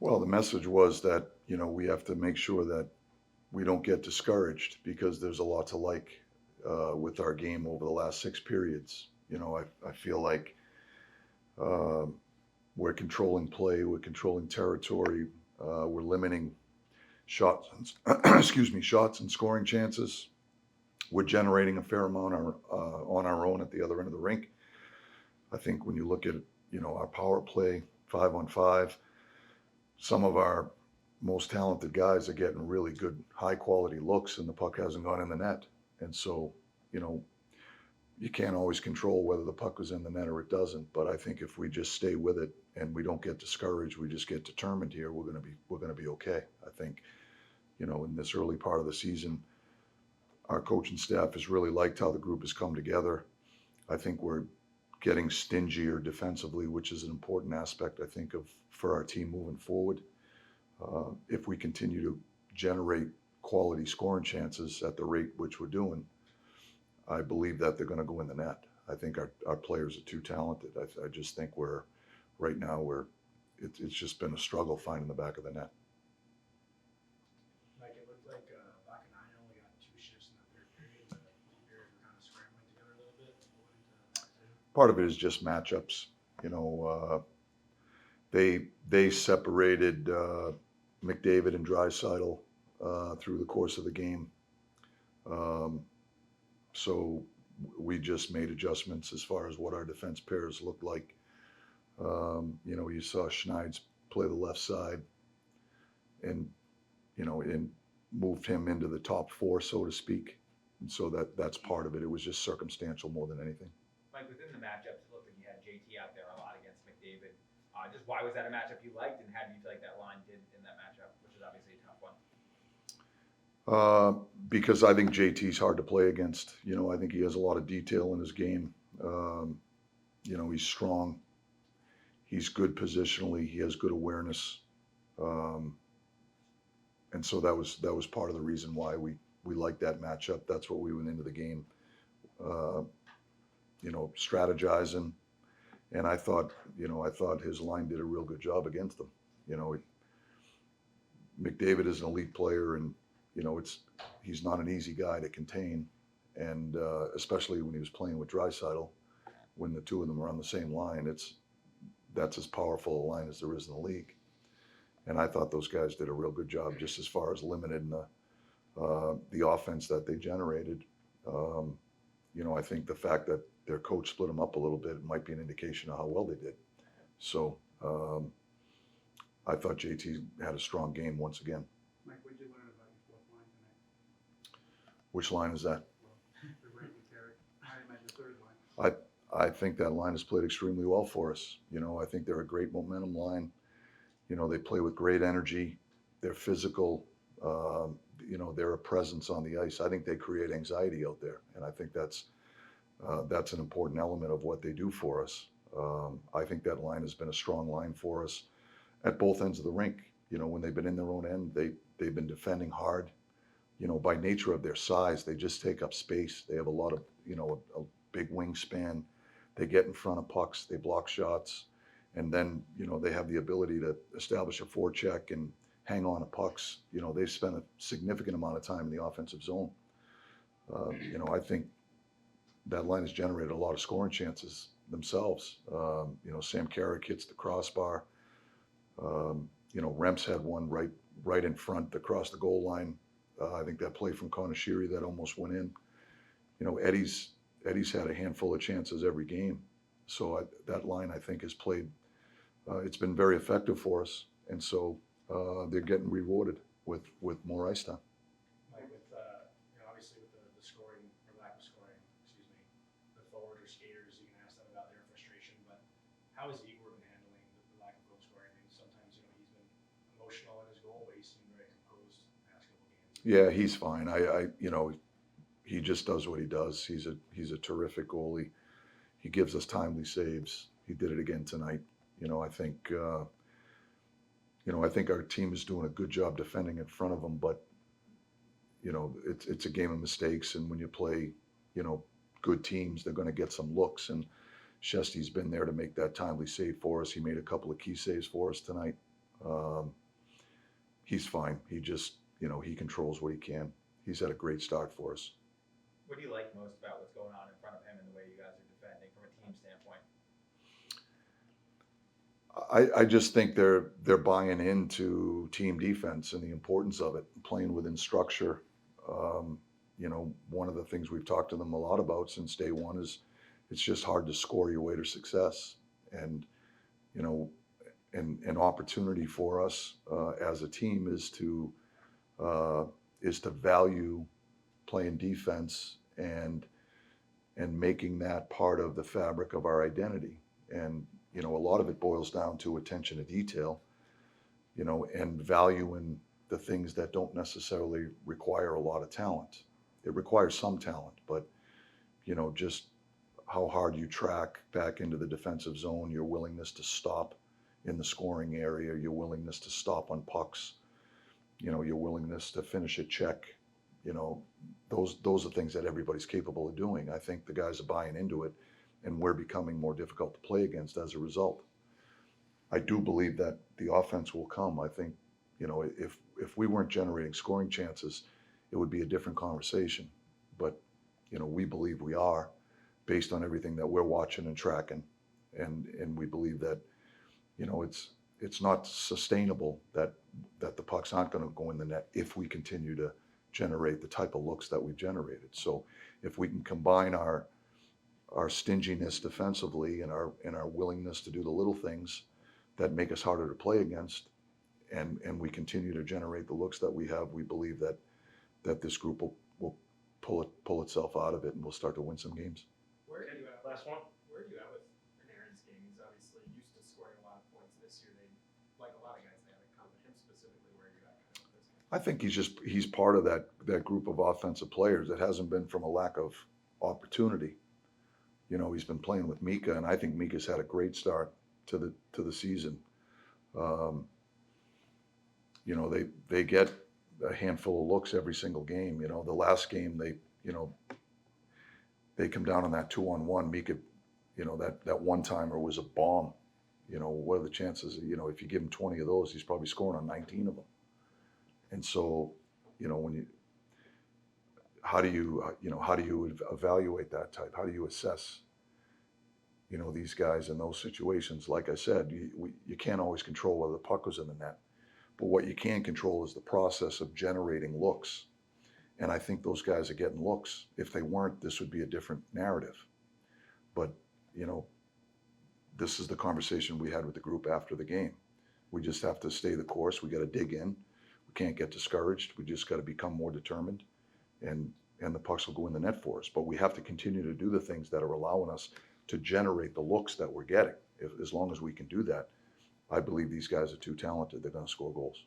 Well, the message was that, we have to make sure that we don't get discouraged because there's a lot to like with our game over the last six periods. I feel like uh, we're controlling play, we're controlling territory, we're limiting shots, excuse me, shots and scoring chances. We're generating a fair amount on our own at the other end of the rink. I think when you look at, our power play, 5-on-5, some of our most talented guys are getting really good, high quality looks, and the puck hasn't gone in the net. And so, you know, you can't always control whether the puck is in the net or it doesn't. But I think if we just stay with it and we don't get discouraged, we just get determined here, we're gonna be okay. I think, in this early part of the season, our coaching staff has really liked how the group has come together. I think we're getting stingier defensively, which is an important aspect, I think, of for our team moving forward. If we continue to generate quality scoring chances at the rate which we're doing, I believe that they're going to go in the net. I think our players are too talented. I just think right now, it's just been a struggle finding the back of the net. Like it looked like Bach and I only got two shifts in the third period. The Bears were kind of scrambling together a little bit. What went into that decision? Part of it is just matchups. You know, they separated McDavid and Draisaitl through the course of the game. Um, so we just made adjustments as far as what our defense pairs looked like. You saw Schneids play the left side and, and moved him into the top four, so to speak. And so that's part of it. It was just circumstantial more than anything. Mike, within the matchups, it looked like you had JT out there a lot against McDavid. Just why was that a matchup you liked, and how do you feel like that line did in that matchup, which is obviously a tough one? Because I think JT's hard to play against. I think he has a lot of detail in his game. He's strong. He's good positionally. He has good awareness. Um, and so that was part of the reason why we liked that matchup. That's what we went into the game, uh, strategizing. And I thought his line did a real good job against them. You know, McDavid is an elite player, and he's not an easy guy to contain, and especially when he was playing with Draisaitl, when the two of them are on the same line, that's as powerful a line as there is in the league. And I thought those guys did a real good job just as far as limiting the offense that they generated. Um, I think the fact that their coach split them up a little bit might be an indication of how well they did. So I thought JT had a strong game once again. Mike, what did you learn about your fourth line tonight? Which line is that? Well, the Brady Carrick. I imagine the third line. I think that line has played extremely well for us. I think they're a great momentum line. They play with great energy. They're physical. They're a presence on the ice. I think they create anxiety out there, and I think that's an important element of what they do for us. I think that line has been a strong line for us at both ends of the rink. When they've been in their own end, they've been defending hard. By nature of their size, they just take up space. They have a lot of, a big wingspan. They get in front of pucks. They block shots, and then they have the ability to establish a forecheck and hang on to pucks. They've spent a significant amount of time in the offensive zone. I think that line has generated a lot of scoring chances themselves. Sam Carrick hits the crossbar. Remps had one right in front across the goal line. I think that play from Konashiri that almost went in. Eddie's had a handful of chances every game. So that line, I think, has played. It's been very effective for us, and so they're getting rewarded with more ice time. Mike, with obviously with the scoring or lack of scoring, excuse me, the forwards or skaters, you can ask them about their frustration. But how has Igor been handling the lack of goal scoring? I mean, sometimes he's been emotional in his goal, but he seemed very composed the past couple games. Yeah, he's fine. He just does what he does. He's a terrific goalie. He gives us timely saves. He did it again tonight. I think our team is doing a good job defending in front of him, but it's a game of mistakes, and when you play, good teams, they're going to get some looks, and Shesty's been there to make that timely save for us. He made a couple of key saves for us tonight. He's fine. He just, he controls what he can. He's had a great start for us. What do you like most about what's going on in front of him and the way you guys are defending from a team standpoint? I just think they're buying into team defense and the importance of it, playing within structure. One of the things we've talked to them a lot about since day one is it's just hard to score your way to success, and you know, an opportunity for us as a team is to value playing defense and making that part of the fabric of our identity. And a lot of it boils down to attention to detail, and value in the things that don't necessarily require a lot of talent. It requires some talent, but just how hard you track back into the defensive zone, your willingness to stop in the scoring area, your willingness to stop on pucks, your willingness to finish a check, those are things that everybody's capable of doing. I think the guys are buying into it, and we're becoming more difficult to play against as a result. I do believe that the offense will come. I think, if we weren't generating scoring chances, it would be a different conversation. But, we believe we are, based on everything that we're watching and tracking, and we believe that, it's not sustainable that the pucks aren't going to go in the net if we continue to generate the type of looks that we've generated. So if we can combine our stinginess defensively and our willingness to do the little things that make us harder to play against, and we continue to generate the looks that we have, we believe that this group will pull itself out of it, and we'll start to win some games. Where are you at? Last one. Where are you at with Panarin's game? He's obviously used to scoring a lot of points this year. They, like a lot of guys, they haven't come to him specifically. Where are you at kind of with this game? I think he's part of that group of offensive players. It hasn't been from a lack of opportunity. He's been playing with Mika, and I think Mika's had a great start to the season. They get a handful of looks every single game. The last game they come down on that 2-on-1. Mika, that one timer was a bomb. What are the chances? If you give him 20 of those, he's probably scoring on 19 of them. And so, how do you evaluate that type? How do you assess, these guys in those situations? Like I said, you can't always control whether the puck was in the net, but what you can control is the process of generating looks. And I think those guys are getting looks. If they weren't, this would be a different narrative. But, this is the conversation we had with the group after the game. We just have to stay the course. We got to dig in. We can't get discouraged. We just got to become more determined, and the pucks will go in the net for us. But we have to continue to do the things that are allowing us to generate the looks that we're getting. As long as we can do that, I believe these guys are too talented. They're going to score goals.